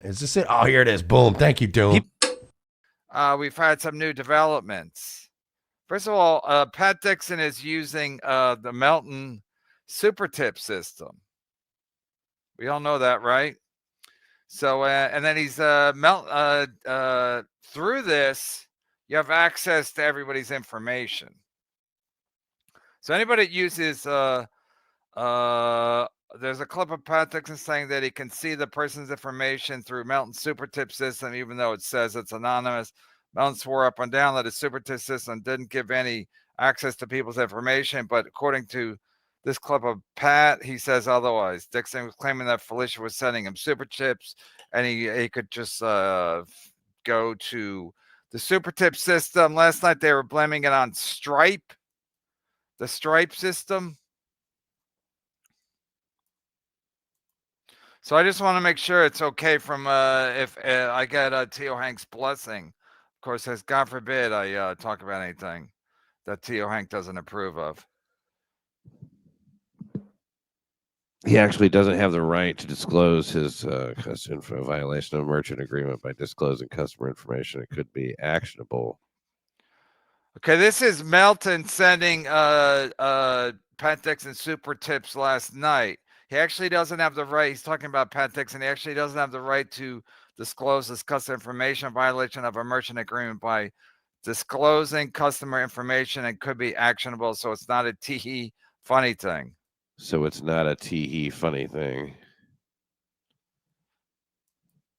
Is this it? Oh, here it is. Boom. Thank you, Doom. We've had some new developments. First of all, Pat Dixon is using the Melton super tip system. We all know that, right? So, and then he's through this, you have access to everybody's information. So anybody that uses there's a clip of Pat Dixon saying that he can see the person's information through Melton's super tip system, even though it says it's anonymous. Melton swore up and down that his super tip system didn't give any access to people's information, but according to this clip of Pat, he says otherwise. Dixon was claiming that Felicia was sending him super tips, and he could just go to the super tip system. Last night they were blaming it on Stripe, the Stripe system. So I just want to make sure it's okay from if I get T.O. Hank's blessing. Of course, as God forbid I talk about anything that T.O. Hank doesn't approve of. He actually doesn't have the right to disclose his customer info violation of merchant agreement by disclosing customer information. It could be actionable. Okay, this is Melton sending Pat Dixon super tips last night. He actually doesn't have the right. He's talking about Pat Dixon. He actually doesn't have the right to disclose his customer information, violation of a merchant agreement by disclosing customer information, and could be actionable. So it's not a tee funny thing. So it's not a tee funny thing.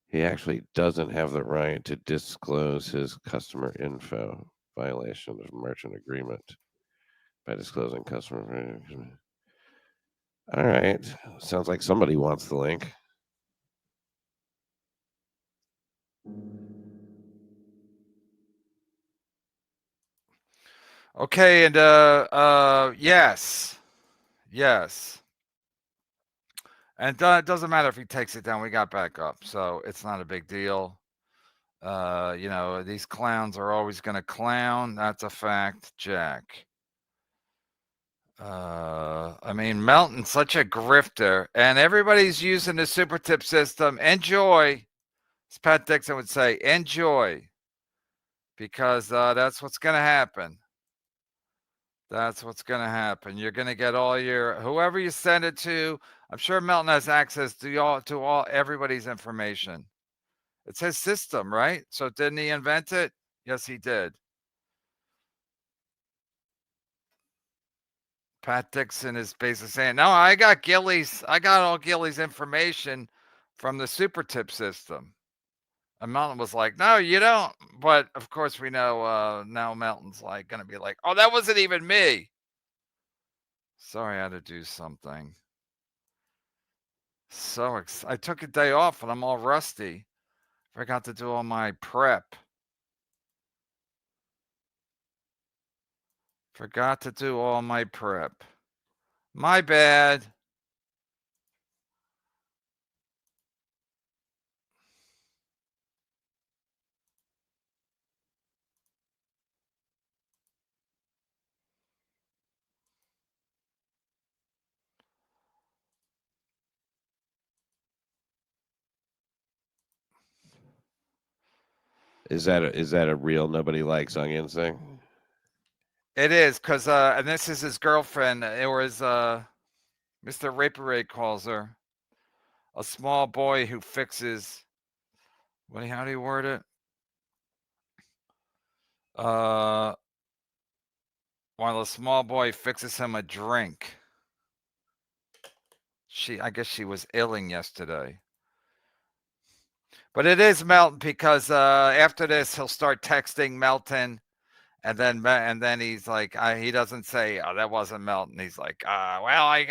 He actually doesn't have the right to disclose his customer info, violation of merchant agreement by disclosing customer information. All right. Sounds like somebody wants the link. Okay, and yes. And it doesn't matter if he takes it down. We got back up, so it's not a big deal. These clowns are always going to clown. That's a fact, Jack. I mean, Melton's such a grifter, and everybody's using the super tip system. Enjoy, as Pat Dixon would say, enjoy, because that's what's going to happen. That's what's going to happen. You're going to get all your, whoever you send it to. I'm sure Melton has access to everybody's information. It's his system, right? So didn't he invent it? Yes, he did. Pat Dixon is basically saying, no, I got all Gilly's information from the super tip system. And Melton was like, no, you don't. But of course we know now Melton's like going to be like, oh, that wasn't even me. Sorry, I had to do something. I took a day off and I'm all rusty. Forgot to do all my prep. Forgot to do all my prep. My bad. Is that a real nobody likes onions thing? It is, because and this is his girlfriend. It was Mr. Raperay calls her a small boy who fixes. How do you word it? While a small boy fixes him a drink. I guess she was illing yesterday. But it is Melton, because after this he'll start texting Melton, and then he's like, he doesn't say, oh, that wasn't Melton. He's like, well, I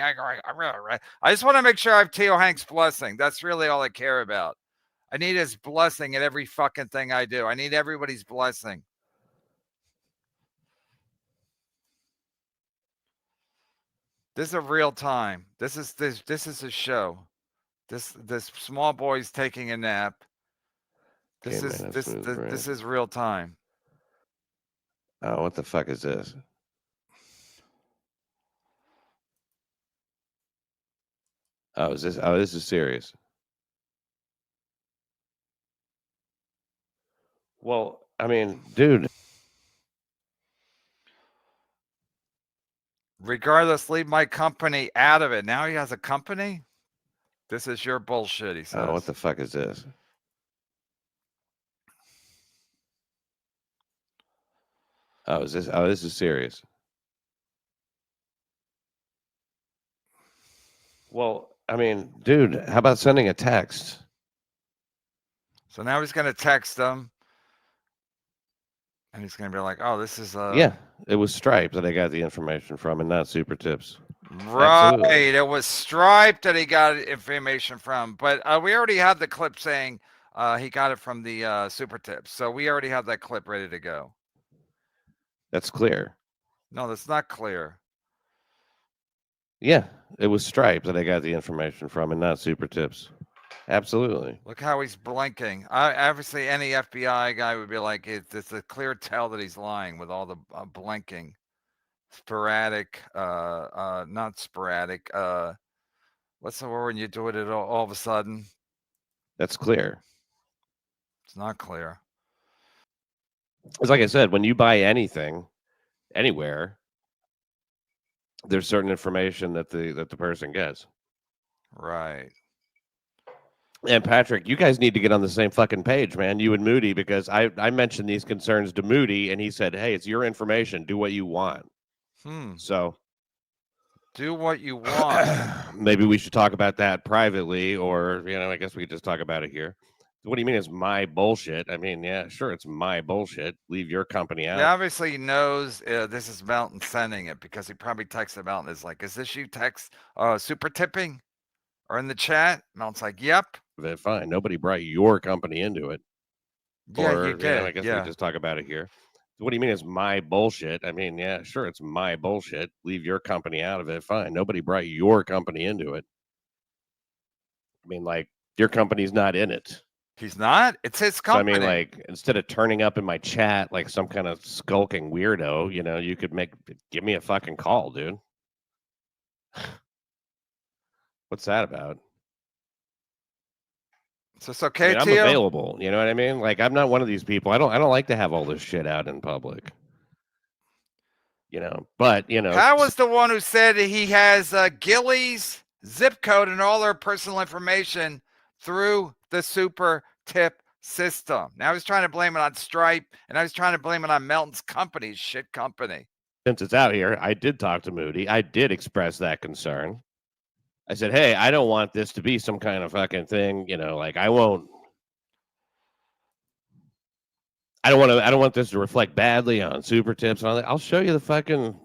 just want to make sure I have T.O. Hank's blessing. That's really all I care about. I need his blessing in every fucking thing I do. I need everybody's blessing. This is a real time. This is a show. This small boy's taking a nap. This is real time. Oh, what the fuck is this? Oh, this is serious. Well, I mean, dude. Regardless, leave my company out of it. Now he has a company? This is your bullshit, he says. Oh, what the fuck is this? Oh, is this? Oh, this is serious. Well, I mean, dude, how about sending a text? So now he's going to text them. And he's going to be like, oh, this is... Yeah, it was Stripe that I got the information from and not Super Tips. Right. Absolutely. It was Stripe that he got information from. But we already have the clip saying he got it from the Super Tips. So we already have that clip ready to go. That's clear. No, that's not clear. Yeah, it was Stripe that I got the information from and not Super Tips. Absolutely. Look how he's blinking. Obviously, any FBI guy would be like, it's a clear tell that he's lying with all the blinking. Sporadic, not sporadic. What's the word when you do it all of a sudden? That's clear. It's not clear. It's like I said, when you buy anything, anywhere, there's certain information that the person gets. Right. And Patrick, you guys need to get on the same fucking page, man. You and Moody, because I mentioned these concerns to Moody, and he said, "Hey, it's your information. Do what you want." So, do what you want. Maybe we should talk about that privately, or I guess we could just talk about it here. What do you mean it's my bullshit? I mean, yeah, sure, it's my bullshit. Leave your company out. He obviously knows this is Mountain sending it because he probably texted Mountain. Is like, is this you text super tipping or in the chat? Mountain's like, yep. Fine. Nobody brought your company into it. Yeah, or, you did. I guess we could just talk about it here. What do you mean it's my bullshit? I mean, yeah, sure, it's my bullshit. Leave your company out of it. Fine. Nobody brought your company into it. I mean, like, your company's not in it. He's not? It's his company. So, I mean, like, instead of turning up in my chat like some kind of skulking weirdo, you could give me a fucking call, dude. What's that about? So it's okay to I'm you? available. You know what I mean? Like, I'm not one of these people. I don't like to have all this shit out in public. But Pat was the one who said he has Gilly's zip code and all their personal information through the super tip system. Now he's trying to blame it on Stripe, and I was trying to blame it on Melton's company, shit company. Since it's out here, I did talk to Moody. I did express that concern. I said, hey, I don't want this to be some kind of fucking thing. Like, I don't want this to reflect badly on Super Tips and all that. I'll show you the fucking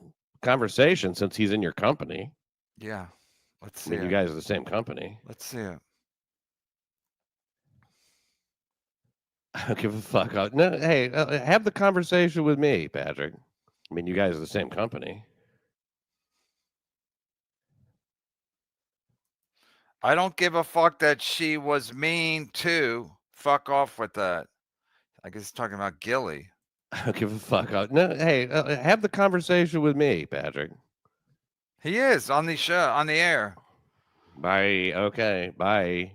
conversation since he's in your company. Yeah. Let's see. You guys are the same company. Let's see it. I don't give a fuck. No, hey, have the conversation with me, Patrick. I mean, you guys are the same company. I don't give a fuck that she was mean too. Fuck off with that. I guess he's talking about Gilly. I don't give a fuck. No, hey, have the conversation with me, Patrick. He is on the show, on the air. Bye. Okay. Bye.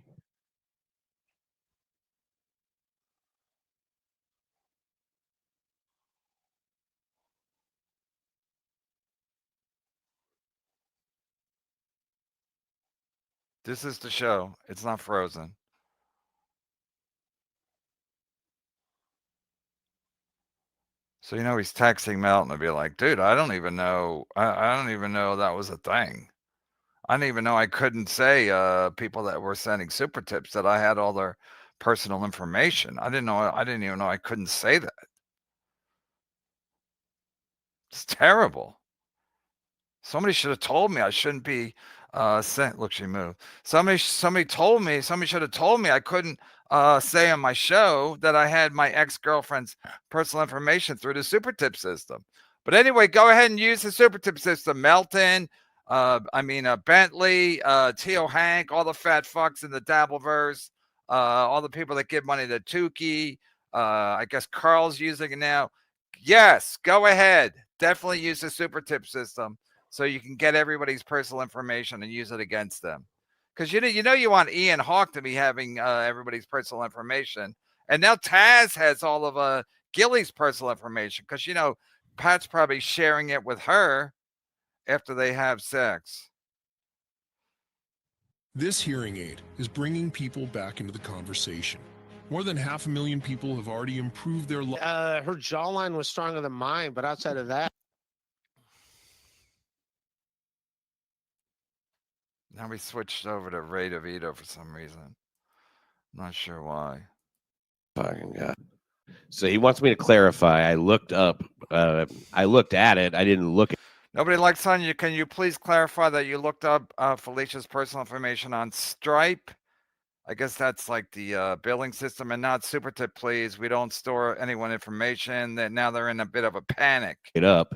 This is the show. It's not frozen. So, he's texting Melton to be like, dude, I don't even know. I don't even know that was a thing. I didn't even know I couldn't say people that were sending super tips that I had all their personal information. I didn't even know I couldn't say that. It's terrible. Somebody should have told me I shouldn't be sent. Look, she moved. Somebody should have told me I couldn't say on my show that I had my ex-girlfriend's personal information through the super tip system. But anyway, go ahead and use the super tip system. Melton, Bentley, Teo Hank, all the fat fucks in the Dabbleverse, all the people that give money to Tukey. I guess Carl's using it now. Yes, go ahead. Definitely use the super tip system so you can get everybody's personal information and use it against them. Because you want Ian Hawke to be having everybody's personal information And now Taz has all of Gilly's personal information because, Pat's probably sharing it with her after they have sex. This hearing aid is bringing people back into the conversation. More than 500,000 people have already improved their life. Her jawline was stronger than mine, but outside of that. Now we switched over to Ray DeVito for some reason. Not sure why. Fucking God. So he wants me to clarify. I looked up. I looked at it. I didn't look at. Nobody likes on you. Can you please clarify that you looked up Felicia's personal information on Stripe? I guess that's like the billing system and not SuperTip, please. We don't store anyone information. That now they're in a bit of a panic. It up.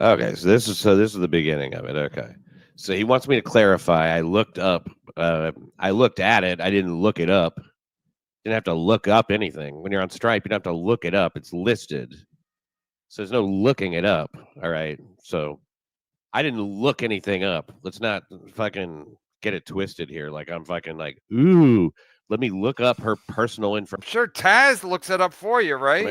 Okay, so this is the beginning of it. Okay. So he wants me to clarify. I looked up. I looked at it. I didn't look it up. Didn't have to look up anything. When you're on Stripe, you don't have to look it up. It's listed. So there's no looking it up. All right. So I didn't look anything up. Let's not fucking get it twisted here. Like I'm fucking like, ooh, let me look up her personal information. Sure, Taz looks it up for you, right?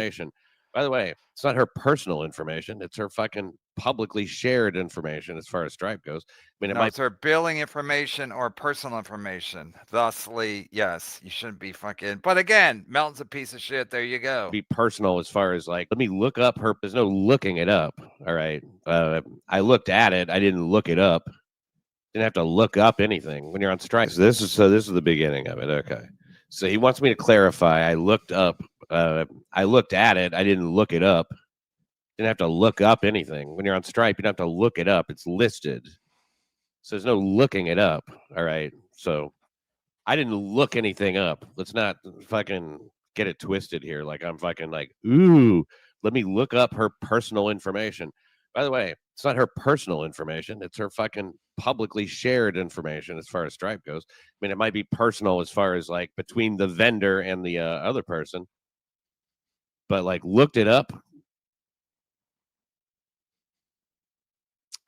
By the way, it's not her personal information. It's her fucking publicly shared information as far as Stripe goes. I mean, It's her billing information or personal information. Thusly, yes, you shouldn't be fucking. But again, Melton's a piece of shit. There you go. Be personal as far as like, let me look up her. There's no looking it up. All right. I looked at it. I didn't look it up. Didn't have to look up anything when you're on Stripe. So this is the beginning of it. Okay. So he wants me to clarify. I looked up. I looked at it. I didn't look it up. Didn't have to look up anything. When you're on Stripe, you don't have to look it up. It's listed. So there's no looking it up. All right. So I didn't look anything up. Let's not fucking get it twisted here. Like I'm fucking like, ooh, let me look up her personal information. By the way, it's not her personal information. It's her fucking publicly shared information as far as Stripe goes. I mean, it might be personal as far as like between the vendor and the other person. But like looked it up.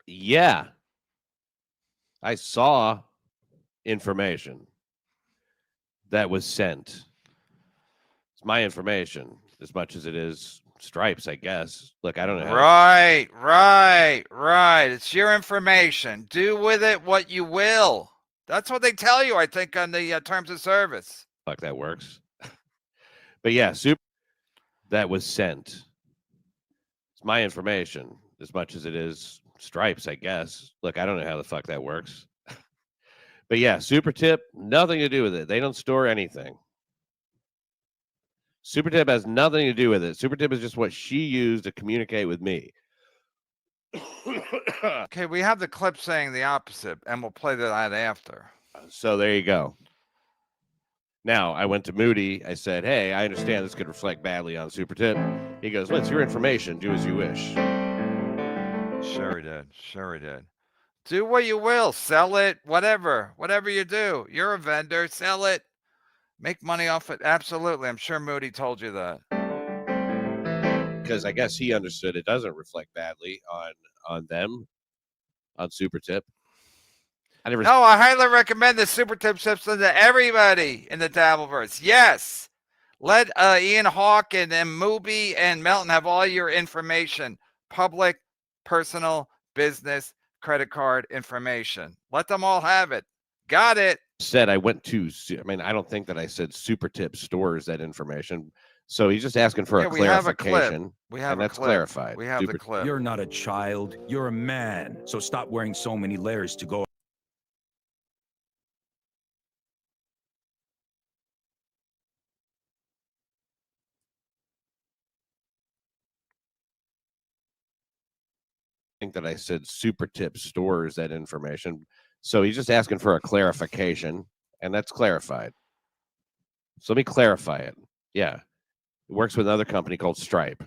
Yeah. I saw information that was sent. It's my information as much as it is Stripes, I guess. Look, I don't know. Right. It's your information. Do with it what you will. That's what they tell you, I think, on the terms of service. Fuck, that works. But yeah, that was sent. It's my information as much as it is Stripes, I guess. Look, I don't know how the fuck that works. But yeah, SuperTip, nothing to do with it. They don't store anything. SuperTip has nothing to do with it. SuperTip is just what she used to communicate with me. Okay, we have the clip saying the opposite, and we'll play that after. So there you go. Now, I went to Moody. I said, hey, I understand this could reflect badly on SuperTip. He goes, well, it's your information. Do as you wish. Sure he did. Do what you will. Sell it, whatever you do. You're a vendor. Sell it. Make money off it. Absolutely. I'm sure Moody told you that. Because I guess he understood it doesn't reflect badly on them, on SuperTip. I highly recommend the SuperTip system to everybody in the Dabbleverse. Yes. Let Ian Hawke and Mooby and Melton have all your information. Public, personal, business, credit card information. Let them all have it. Got it. Said I went to, I don't think that I said SuperTip stores that information. So he's just asking for a clarification. We have that's clarified. We have the clip. You're not a child. You're a man. So stop wearing so many layers to go. I think that I said SuperTip stores that information. So he's just asking for a clarification, and that's clarified. So let me clarify it. Yeah. It works with another company called Stripe.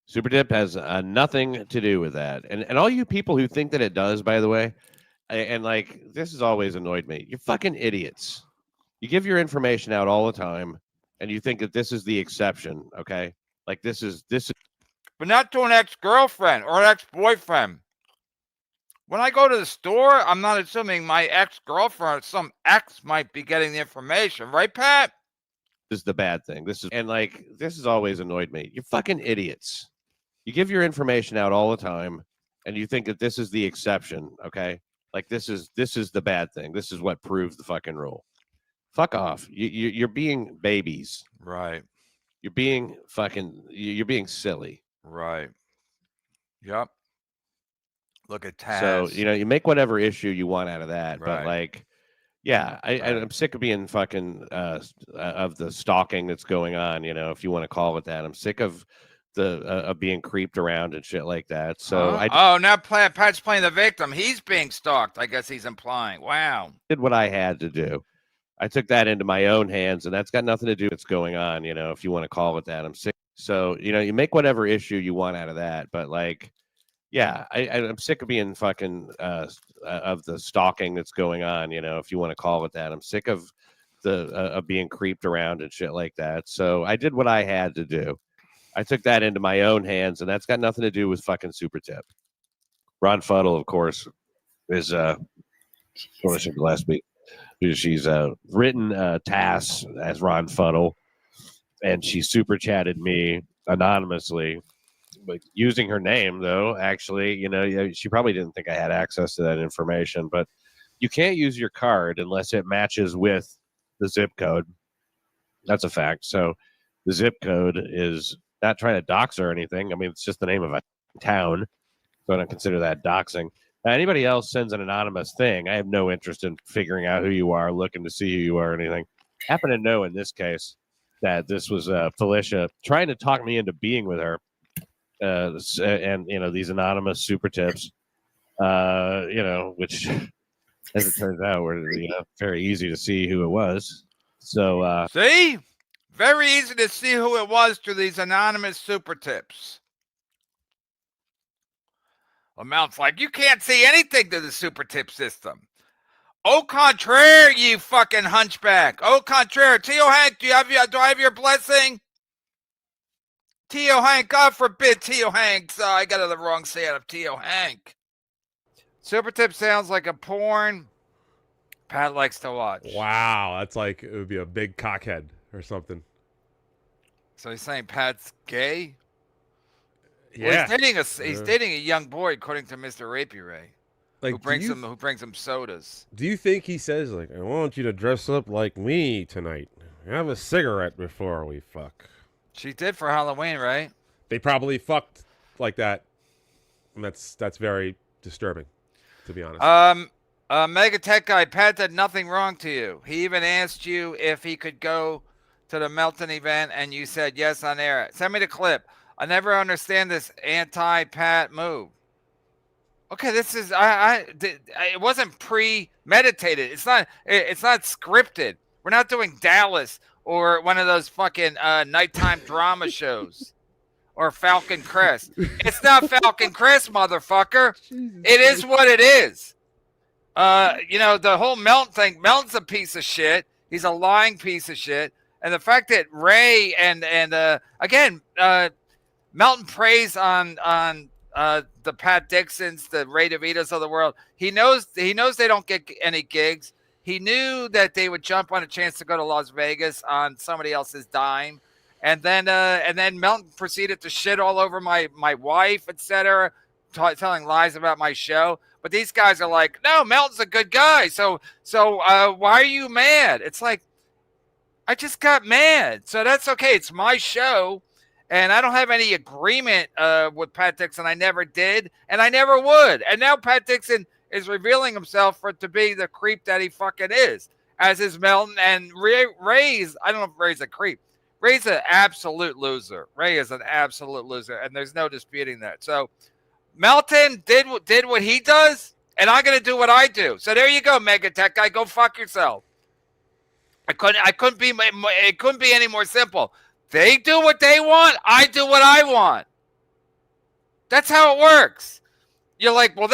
SuperTip has nothing to do with that. And all you people who think that it does, by the way, and like, this has always annoyed me. You're fucking idiots. You give your information out all the time, and you think that this is the exception, okay? Like, this is. But not to an ex-girlfriend or an ex-boyfriend. When I go to the store, I'm not assuming my ex-girlfriend or some ex might be getting the information, right, Pat? This is the bad thing. This has always annoyed me. You're fucking idiots. You give your information out all the time, and you think that this is the exception, okay? Like this is the bad thing. This is what proves the fucking rule. Fuck off. You're being babies. Right. You're being silly. Right. Yep. Look at Taz. So, you make whatever issue you want out of that. Right. But like, yeah, I'm sick of being fucking of the stalking that's going on, if you want to call it that. I'm sick of the being creeped around and shit like that. So now Pat's playing the victim. He's being stalked, I guess he's implying. Wow. did what I had to do. I took that into my own hands, and that's got nothing to do with what's going on, if you want to call it that. I'm sick. So, you make whatever issue you want out of that. But like, yeah, I'm sick of being fucking of the stalking that's going on, if you want to call it that. I'm sick of the being creeped around and shit like that. So I did what I had to do. I took that into my own hands, and that's got nothing to do with fucking Super Tip. Ron Fuddle, of course, is last week. She's written Tass as Ron Fuddle, and she super chatted me anonymously, but using her name, though. Actually, she probably didn't think I had access to that information, but you can't use your card unless it matches with the zip code. That's a fact. So the zip code is not trying to dox or anything. I mean, it's just the name of a town, so I don't consider that doxing. Anybody else sends an anonymous thing, I have no interest in figuring out who you are, looking to see who you are or anything. Happen to know in this case that this was Felicia trying to talk me into being with her. And these anonymous super tips, which as it turns out were very easy to see who it was. So see, very easy to see who it was through these anonymous super tips. Amount's like, you can't see anything to the super tip system. Au contraire, you fucking hunchback. Au contraire. Tio Hank, do I have your blessing? Tio Hank, God forbid Tio Hank. So I got the wrong side of Tio Hank. Super tip sounds like a porn Pat likes to watch. Wow, that's like, it would be a big cockhead or something. So he's saying Pat's gay? Yeah. Well, he's dating a young boy, according to Mr. Rapey Ray, like, who brings him sodas. Do you think he says, like, I want you to dress up like me tonight. Have a cigarette before we fuck? She did for Halloween, right? They probably fucked like that. And that's very disturbing, to be honest. Mega Tech Guy, Pat did nothing wrong to you. He even asked you if he could go to the Melton event, and you said yes on air. Send me the clip. I never understand this anti-Pat move. Okay, this is it wasn't premeditated. It's not scripted. We're not doing Dallas or one of those fucking nighttime drama shows or Falcon Crest. It's not Falcon Crest, motherfucker. It is what it is. The whole Melton thing. Melton's a piece of shit. He's a lying piece of shit. And the fact that Ray and again, Melton preys on the Pat Dixons, the Ray DeVitos of the world. He knows they don't get any gigs. He knew that they would jump on a chance to go to Las Vegas on somebody else's dime, and then Melton proceeded to shit all over my wife, etc., telling lies about my show. But these guys are like, no, Melton's a good guy. So why are you mad? It's like, I just got mad. So that's okay. It's my show. And I don't have any agreement with Pat Dixon. I never did, and I never would. And now Pat Dixon is revealing himself to be the creep that he fucking is, as is Melton. And Ray's, I don't know if Ray's a creep. Ray's an absolute loser. Ray is an absolute loser, and there's no disputing that. So Melton did what he does, and I'm going to do what I do. So there you go, Mega Tech Guy. Go fuck yourself. It couldn't be any more simple. They do what they want. I do what I want. That's how it works. You're like, well,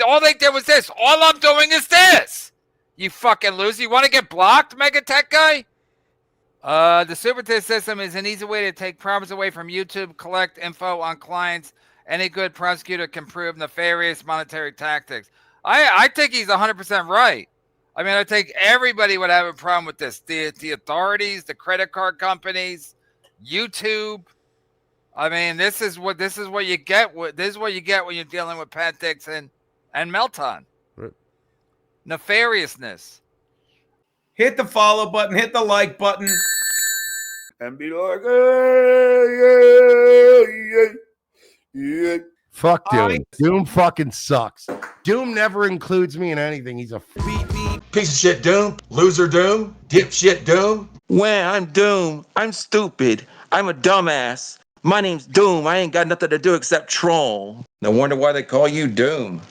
all they did was this. All I'm doing is this. You fucking loser. You want to get blocked, Mega Tech Guy? The Super Tip system is an easy way to take problems away from YouTube, collect info on clients, any good prosecutor can prove nefarious monetary tactics. I think he's 100% right. I mean, I think everybody would have a problem with this. The authorities, the credit card companies, YouTube. I mean, this is what you get. This is what you get when you're dealing with Pat Dixon and Melton. Right. Nefariousness. Hit the follow button, hit the like button, and be like, hey, yeah. Fuck Doom. Doom fucking sucks. Doom never includes me in anything. He's a Piece of shit Doom, loser Doom, dipshit Doom. When I'm Doom, I'm stupid. I'm a dumbass. My name's Doom. I ain't got nothing to do except troll. No wonder why they call you Doom.